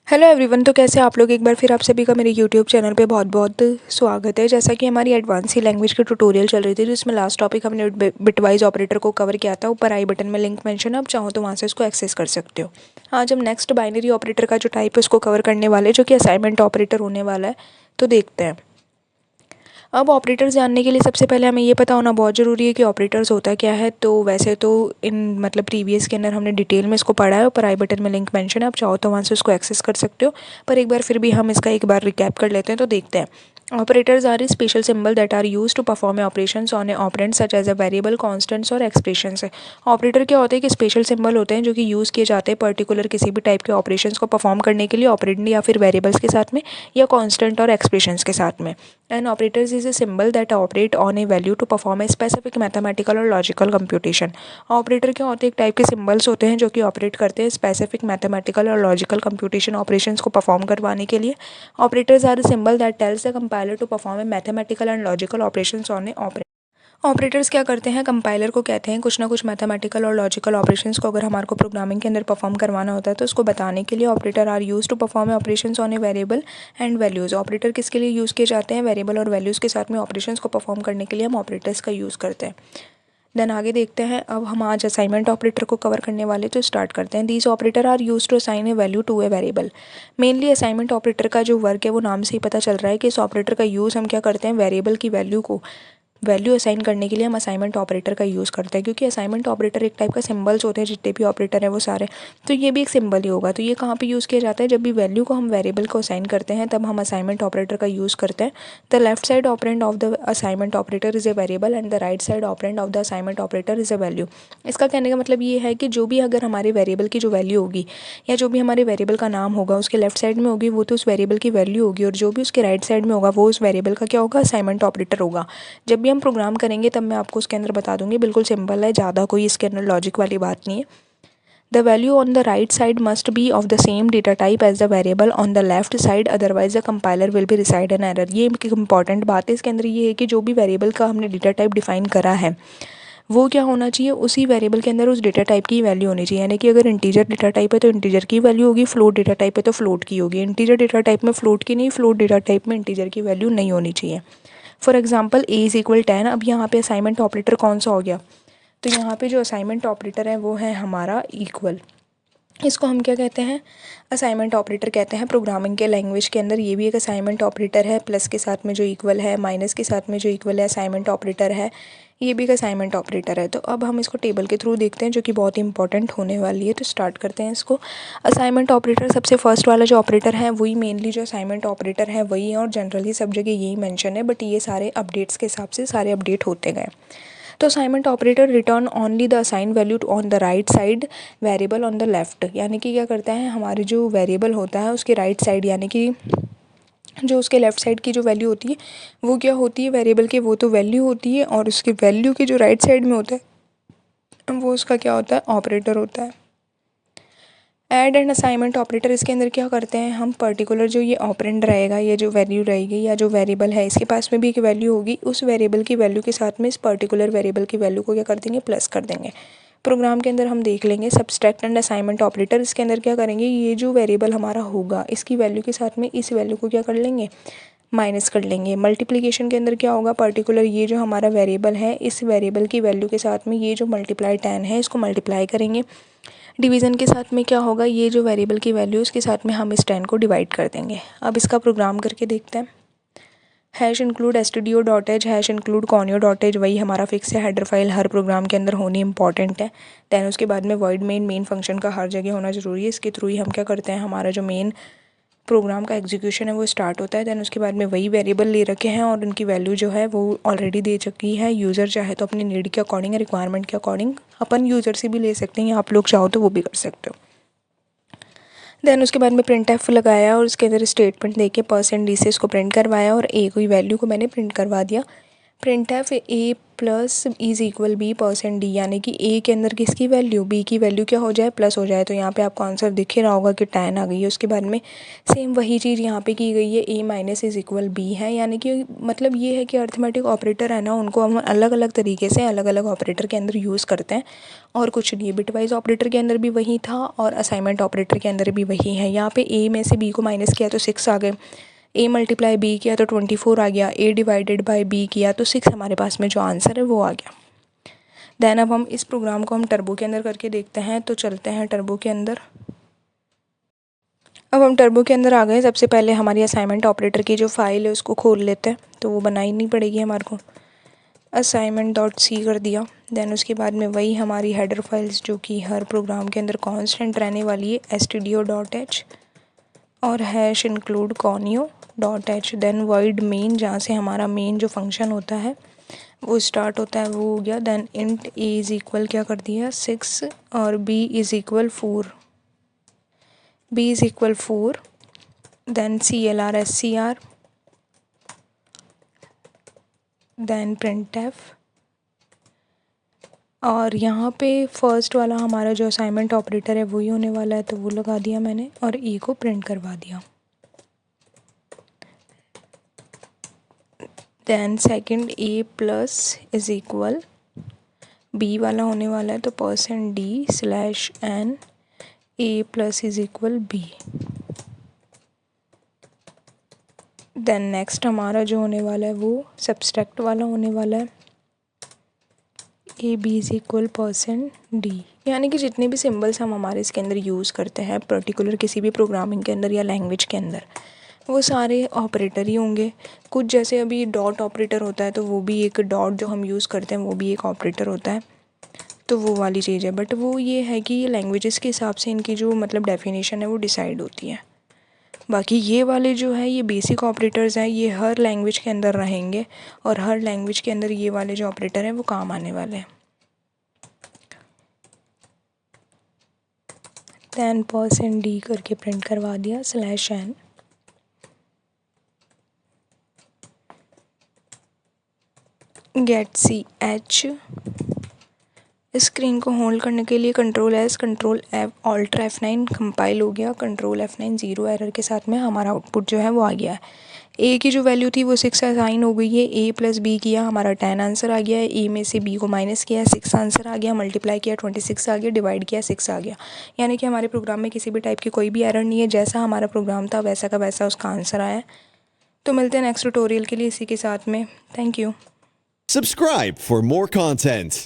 Hello everyone. तो कैसे आप लोग। एक बार फिर आप सभी का मेरे यूट्यूब चैनल पे बहुत बहुत स्वागत है। जैसा कि हमारी एडवांस सी लैंग्वेज की ट्यूटोरियल चल रही थी, जिसमें लास्ट टॉपिक हमने बिटवाइज ऑपरेटर को कवर किया था। ऊपर आई बटन में लिंक मेंशन है, आप चाहो तो वहाँ से उसको एक्सेस कर सकते हो। आज हम नेक्स्ट बाइनरी ऑपरेटर का जो टाइप है उसको कवर करने वाले, जो कि असाइनमेंट ऑपरेटर होने वाला है। तो देखते हैं। अब ऑपरेटर्स जानने के लिए सबसे पहले हमें ये पता होना बहुत ज़रूरी है कि ऑपरेटर्स होता क्या है। तो वैसे तो इन प्रीवियस के अंदर हमने डिटेल में इसको पढ़ा है, ऊपर आई बटन में लिंक मेंशन है, आप चाहो तो वहाँ से उसको एक्सेस कर सकते हो। पर एक बार फिर भी हम इसका एक बार रिकैप कर लेते हैं। तो देखते हैं। Operators are special symbol that are use to perform operations on a operand such as a variable, constants और एक्सप्रेशंस है। ऑपरेटर क्या होते हैं कि स्पेशल सिंबल होते हैं जो कि यूज़ किए जाते हैं पर्टिकुलर किसी भी टाइप के ऑपरेशंस को परफॉर्म करने के लिए, ऑपरेंड या फिर वेरिएबल्स के साथ में, या कॉन्स्टेंट और एक्सप्रेशंस के साथ में। And operators is a symbol that operate on a value to perform a specific mathematical और लॉजिकल कंप्यूटेशन। ऑपरेटर क्या होते हैं, एक टाइप के सिंबल्स होते हैं जो कि ऑपरेट करते हैं स्पेसिफिक मैथमेटिकल और लॉजिकल कंप्यूटेशन ऑपरेशंस को परफॉर्म करवाने के लिए। Operators are a symbol that tells the compiler to perform a mathematical and logical operations on a operator. Operators क्या करते हैं, कंपाइलर को कहते हैं कुछ ना कुछ मैथमेटिकल और लॉजिकल ऑपरेशंस को अगर हमारे को प्रोग्रामिंग के अंदर परफॉर्म करवाना होता है तो उसको बताने के लिए operator are use to perform operations on a variable and values. Operator किसके लिए यूज़ किए जाते हैं, वेरिएबल और वैल्यूज़ के साथ में ऑपरेशंस को परफॉर्म करने के लिए हम ऑपरेटर्स का यूज़ करते हैं। देन आगे देखते हैं। अब हम आज असाइनमेंट ऑपरेटर को कवर करने वाले, तो स्टार्ट करते हैं। These operator are use to assign a value to a variable. Mainly assignment operator का जो वर्क है वो नाम से ही पता चल रहा है कि इस ऑपरेटर का यूज़ हम क्या करते हैं, वेरिएबल की वैल्यू असाइन करने के लिए हम असाइनमेंट ऑपरेटर का यूज़ करते हैं। क्योंकि असाइनमेंट ऑपरेटर एक टाइप का सिंबल्स होते हैं, जितने भी ऑपरेटर हैं वो सारे, तो ये भी एक सिंबल ही होगा। तो ये कहाँ पे यूज़ किया जाता है, जब भी वैल्यू को हम वेरिएबल को असाइन करते हैं तब हम असाइनमेंट ऑपरेटर का यूज़ करते हैं। The left side operand of the assignment operator is a variable and the right side operand of the assignment operator is a value. इसका कहने का मतलब ये है कि जो भी अगर हमारे वेरिएबल की जो वैल्यू होगी, या जो भी हमारे वेरिएबल का नाम होगा उसके लेफ्ट साइड में होगी, वो तो उस वेरिएबल की वैल्यू होगी, और जो भी उसके राइट साइड में होगा वो उस वेरिएबल का क्या होगा, असाइनमेंट ऑपरेटर होगा। जब भी हम प्रोग्राम करेंगे तब मैं आपको उसके अंदर बता दूंगी, बिल्कुल सिंपल है, ज़्यादा कोई इसके अंदर लॉजिक वाली बात नहीं है। The value on the right side must be of the same data type as the variable on the left side, otherwise the compiler will be raised an error. ये एक इंपॉर्टेंट बात है इसके अंदर, ये है कि जो भी वेरिएबल का हमने डेटा टाइप डिफाइन करा है वो क्या होना चाहिए, उसी वेरिएबल के अंदर उस डेटा टाइप की वैल्यू होनी चाहिए। यानी कि अगर इंटीजर डेटा टाइप है तो इंटीजर की वैल्यू होगी, फ्लोट डेटा टाइप है तो फ्लोट की होगी। इंटीजर डेटा टाइप में फ्लोट की नहीं, फ्लोट डेटा टाइप में इंटीजर की वैल्यू नहीं होनी चाहिए। For example A is equal 10। अब यहाँ पे असाइनमेंट ऑपरेटर कौन सा हो गया, तो यहाँ पे जो असाइनमेंट ऑपरेटर है वो है हमारा इक्वल। इसको हम क्या कहते हैं, असाइनमेंट ऑपरेटर कहते हैं प्रोग्रामिंग के लैंग्वेज के अंदर। ये भी एक असाइनमेंट ऑपरेटर है, प्लस के साथ में जो इक्वल है, माइनस के साथ में जो इक्वल है, असाइनमेंट ऑपरेटर है। ये भी एक असाइनमेंट ऑपरेटर है। तो अब हम इसको टेबल के थ्रू देखते हैं, जो कि बहुत ही इंपॉर्टेंट होने वाली है। तो स्टार्ट करते हैं इसको। असाइनमेंट ऑपरेटर सबसे फर्स्ट वाला जो ऑपरेटर है वही मेनली जो असाइनमेंट ऑपरेटर है वही है, और जनरली सब जगह यही मेंशन है, बट ये सारे अपडेट्स के हिसाब से सारे अपडेट होते गए। तो assignment operator return only the assign value on the right side, variable on the left. यानी कि क्या करता है, हमारे जो वेरिएबल होता है उसके राइट साइड, यानी कि जो उसके लेफ्ट साइड की जो वैल्यू होती है वो क्या होती है, वेरिएबल की वो तो वैल्यू होती है, और उसकी वैल्यू की जो राइट साइड में होता है वो उसका क्या होता है, ऑपरेटर होता है। ऐड एंड असाइनमेंट ऑपरेटर, इसके अंदर क्या करते हैं हम, पर्टिकुलर जो ये ऑपरेंड रहेगा, ये जो वैल्यू रहेगी या जो वेरिएबल है इसके पास में भी एक वैल्यू होगी, उस वेरिएबल की वैल्यू के साथ में इस पर्टिकुलर वेरिएबल की वैल्यू को क्या कर देंगे, प्लस कर देंगे। प्रोग्राम के अंदर हम देख लेंगे सब्सट्रैक्ट एंड असाइनमेंट ऑपरेटर। इसके अंदर क्या करेंगे, ये जो वेरिएबल हमारा होगा इसकी वैल्यू के साथ में इस वैल्यू को क्या कर लेंगे, माइनस कर लेंगे। मल्टीप्लिकेशन के अंदर क्या होगा, पर्टिकुलर ये जो हमारा वेरिएबल है इस वेरिएबल की वैल्यू के साथ में ये जो मल्टीप्लाई 10 है इसको मल्टीप्लाई करेंगे। डिवीज़न के साथ में क्या होगा, ये जो वेरिएबल की वैल्यू उसके साथ में हम इस 10 को डिवाइड कर देंगे। अब इसका प्रोग्राम करके देखते हैं। Hash include stdio dot h, hash include conio dot h, वही हमारा फिक्स है, हेडर फाइल हर प्रोग्राम के अंदर होनी इंपॉर्टेंट है। दैन उसके बाद में वर्ड मेन फंक्शन का हर जगह होना ज़रूरी है। इसके थ्रू ही हम क्या करते हैं, हमारा जो मेन प्रोग्राम का एग्जीक्यूशन है वो स्टार्ट होता है। दैन उसके बाद में वही वेरिएबल ले रखे हैं और उनकी वैल्यू जो है वो ऑलरेडी दे चुकी है। यूज़र चाहे तो अपनी नीड के अकॉर्डिंग, रिक्वायरमेंट के अकॉर्डिंग अपन यूज़र से भी ले सकते हैं, या आप लोग चाहो तो वो भी कर सकते हो। दैन उसके बाद में प्रिंट एफ लगाया और उसके अंदर स्टेटमेंट देके %d से इसको प्रिंट करवाया, और ए कोई वैल्यू को मैंने प्रिंट करवा दिया। Print f a plus is equal b percent d, यानी कि ए के अंदर किसकी वैल्यू, बी की वैल्यू क्या हो जाए, प्लस हो जाए। तो यहाँ पे आपको आंसर दिख ही रहा होगा कि 10 आ गई है। उसके बाद में सेम वही चीज़ यहाँ पे की गई है, ए माइनस इज़ इक्वल बी है, यानी कि मतलब ये है कि अर्थमेटिक ऑपरेटर है ना, उनको हम अलग अलग तरीके से अलग अलग ऑपरेटर के अंदर यूज़ करते हैं और कुछ नहीं। बिटवाइज ऑपरेटर के अंदर भी वही था और असाइनमेंट ऑपरेटर के अंदर भी वही है। यहाँ पे ए में से बी को माइनस किया तो 6 आ गए, ए मल्टीप्लाई बी किया तो 24 आ गया, ए डिवाइडेड बाय बी किया तो 6 हमारे पास में जो आंसर है वो आ गया। देन अब हम इस प्रोग्राम को हम टर्बो के अंदर करके देखते हैं। तो चलते हैं टर्बो के अंदर। अब हम टर्बो के अंदर आ गए। सबसे पहले हमारी असाइनमेंट ऑपरेटर की जो फाइल है उसको खोल लेते हैं, तो वो बनाई नहीं पड़ेगी हमारे को। assignment.c कर दिया। देन उसके बाद में वही हमारी हेडर फाइल्स जो कि हर प्रोग्राम के अंदर कांस्टेंट रहने वाली है, stdio.h और hash include conio.h। Then void main, जहाँ से हमारा मेन जो फंक्शन होता है वो स्टार्ट होता है, वो हो गया। Then int a is equal क्या कर दिया 6 और b is equal 4, b is equal 4। Then clr scr, then printf। और यहाँ पे फर्स्ट वाला हमारा जो असाइनमेंट ऑपरेटर है वही होने वाला है, तो वो लगा दिया मैंने और ए को प्रिंट करवा दिया। Then second a plus is equal b वाला होने वाला है, तो percent d slash n a plus is equal b. Then next हमारा जो होने वाला है वो सब्सट्रैक्ट वाला होने वाला है, a b is equal percent d. यानी कि जितने भी सिम्बल्स हम हमारे इसके अंदर यूज़ करते हैं पर्टिकुलर किसी भी प्रोग्रामिंग के अंदर या लैंग्वेज के अंदर, वो सारे ऑपरेटर ही होंगे। कुछ जैसे अभी डॉट ऑपरेटर होता है, तो वो भी एक डॉट जो हम यूज़ करते हैं वो भी एक ऑपरेटर होता है, तो वो वाली चीज़ है। बट वो ये है कि ये लैंग्वेजेस के हिसाब से इनकी जो मतलब डेफिनेशन है वो डिसाइड होती है। बाकी ये वाले जो है ये बेसिक ऑपरेटर्स हैं, ये हर लैंग्वेज के अंदर रहेंगे और हर लैंग्वेज के अंदर ये वाले जो ऑपरेटर हैं वो काम आने वाले हैं। देन परसेंट डी करके प्रिंट करवा दिया slash n. Get c h, screen को होल्ड करने के लिए control s control f alter F9 compile हो गया। कंट्रोल F9 ज़ीरो एरर के साथ में हमारा आउटपुट जो है वो आ गया है। ए की जो वैल्यू थी वो 6 असाइन हो गई है, ए प्लस बी किया हमारा 10 आंसर आ गया है, ए में से बी को माइनस किया 6 आंसर आ गया, मल्टीप्लाई किया 26 आ गया, डिवाइड किया 6 आ गया। यानी कि हमारे प्रोग्राम में किसी भी टाइप की कोई भी एरर नहीं है, जैसा हमारा प्रोग्राम था वैसा का वैसा उसका आंसर आया। तो मिलते हैं नेक्स्ट ट्यूटोरियल के लिए इसी के साथ में। Thank you. Subscribe for more content.